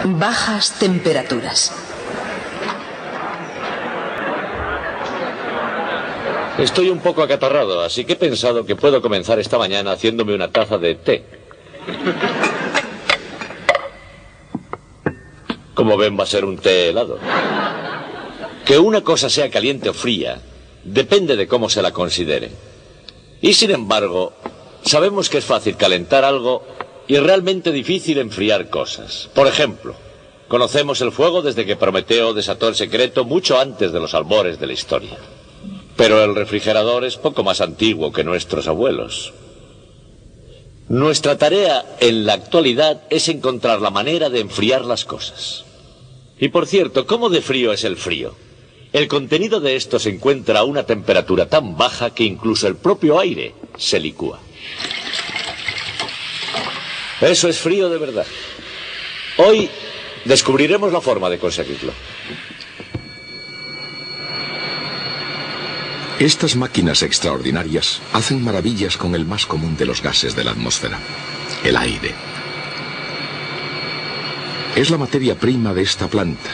Bajas temperaturas. Estoy un poco acatarrado, así que he pensado que puedo comenzar esta mañana haciéndome una taza de té. Como ven, va a ser un té helado. Que una cosa sea caliente o fría depende de cómo se la considere. Y sin embargo, sabemos que es fácil calentar algo y realmente difícil enfriar cosas. Por ejemplo, conocemos el fuego desde que Prometeo desató el secreto mucho antes de los albores de la historia. Pero el refrigerador es poco más antiguo que nuestros abuelos. Nuestra tarea en la actualidad es encontrar la manera de enfriar las cosas. Y por cierto, ¿cómo de frío es el frío? El contenido de esto se encuentra a una temperatura tan baja que incluso el propio aire se licúa. Eso es frío de verdad. Hoy descubriremos la forma de conseguirlo. Estas máquinas extraordinarias hacen maravillas con el más común de los gases de la atmósfera, el aire. Es la materia prima de esta planta,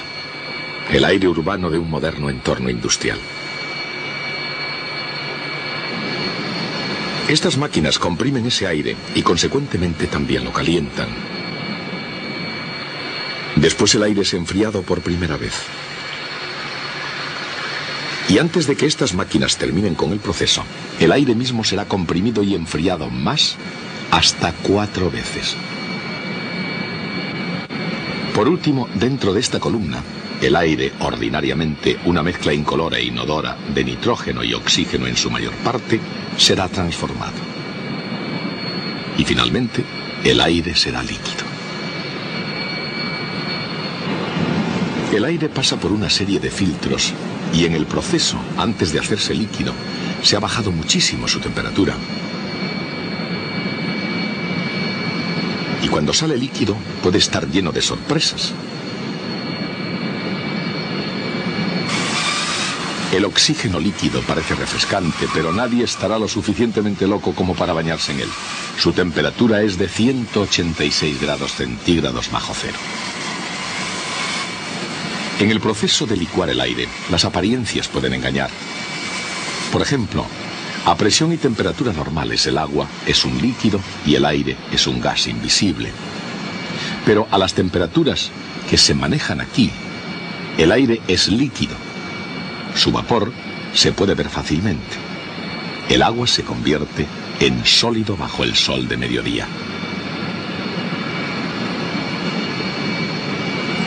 el aire urbano de un moderno entorno industrial. Estas máquinas comprimen ese aire y consecuentemente también lo calientan. Después el aire es enfriado por primera vez. Y antes de que estas máquinas terminen con el proceso, el aire mismo será comprimido y enfriado más hasta 4 veces. Por último, dentro de esta columna, el aire, ordinariamente una mezcla incolora e inodora de nitrógeno y oxígeno en su mayor parte, será transformado. Y finalmente, el aire será líquido. El aire pasa por una serie de filtros y en el proceso, antes de hacerse líquido, se ha bajado muchísimo su temperatura. Y cuando sale líquido, puede estar lleno de sorpresas. El oxígeno líquido parece refrescante, pero nadie estará lo suficientemente loco como para bañarse en él. Su temperatura es de 186 grados centígrados bajo cero. En el proceso de licuar el aire, las apariencias pueden engañar. Por ejemplo, a presión y temperatura normales el agua es un líquido y el aire es un gas invisible. Pero a las temperaturas que se manejan aquí, el aire es líquido. Su vapor se puede ver fácilmente. El agua se convierte en sólido bajo el sol de mediodía.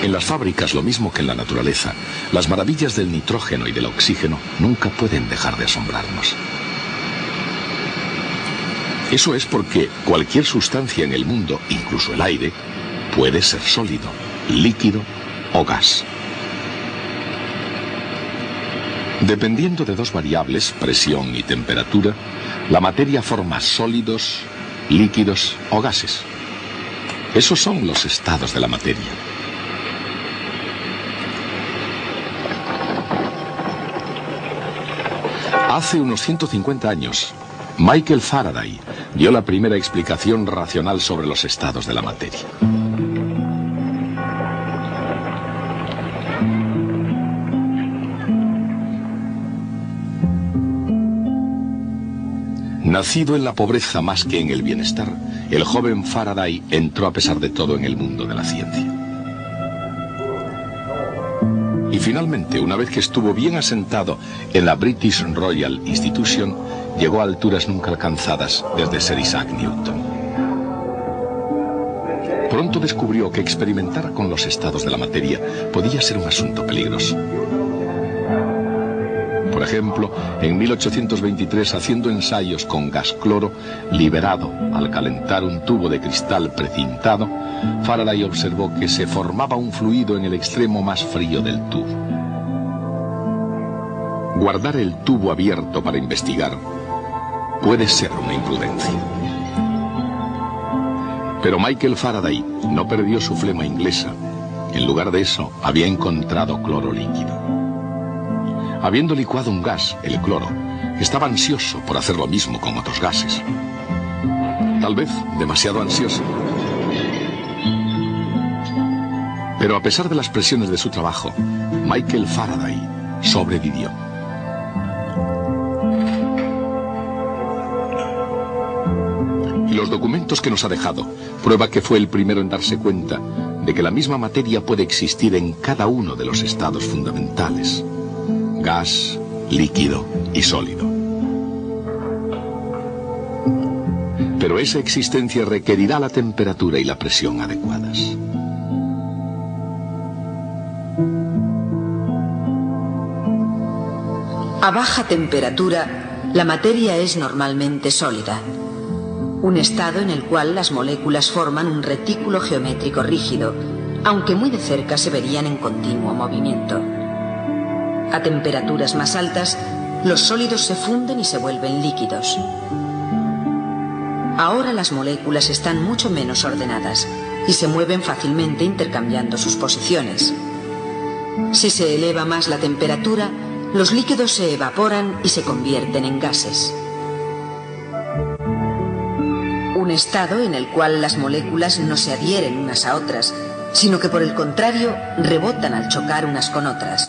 En las fábricas, lo mismo que en la naturaleza, las maravillas del nitrógeno y del oxígeno nunca pueden dejar de asombrarnos. Eso es porque cualquier sustancia en el mundo, incluso el aire, puede ser sólido, líquido o gas. Dependiendo de dos variables, presión y temperatura, la materia forma sólidos, líquidos o gases. Esos son los estados de la materia. Hace unos 150 años, Michael Faraday dio la primera explicación racional sobre los estados de la materia. Nacido en la pobreza más que en el bienestar, el joven Faraday entró a pesar de todo en el mundo de la ciencia. Y finalmente, una vez que estuvo bien asentado en la British Royal Institution, llegó a alturas nunca alcanzadas desde Sir Isaac Newton. Pronto descubrió que experimentar con los estados de la materia podía ser un asunto peligroso. Por ejemplo, en 1823, haciendo ensayos con gas cloro liberado al calentar un tubo de cristal precintado, Faraday observó que se formaba un fluido en el extremo más frío del tubo. Guardar el tubo abierto para investigar puede ser una imprudencia. Pero Michael Faraday no perdió su flema inglesa. En lugar de eso, había encontrado cloro líquido. Habiendo licuado un gas, el cloro, estaba ansioso por hacer lo mismo con otros gases. Tal vez demasiado ansiosa. Pero a pesar de las presiones de su trabajo, Michael Faraday sobrevivió. Y los documentos que nos ha dejado prueba que fue el primero en darse cuenta de que la misma materia puede existir en cada uno de los estados fundamentales: gas, líquido y sólido. Pero esa existencia requerirá la temperatura y la presión adecuadas. A baja temperatura, la materia es normalmente sólida, un estado en el cual las moléculas forman un retículo geométrico rígido, aunque muy de cerca se verían en continuo movimiento. A temperaturas más altas, los sólidos se funden y se vuelven líquidos. Ahora las moléculas están mucho menos ordenadas y se mueven fácilmente intercambiando sus posiciones. Si se eleva más la temperatura, los líquidos se evaporan y se convierten en gases. Un estado en el cual las moléculas no se adhieren unas a otras, sino que por el contrario rebotan al chocar unas con otras.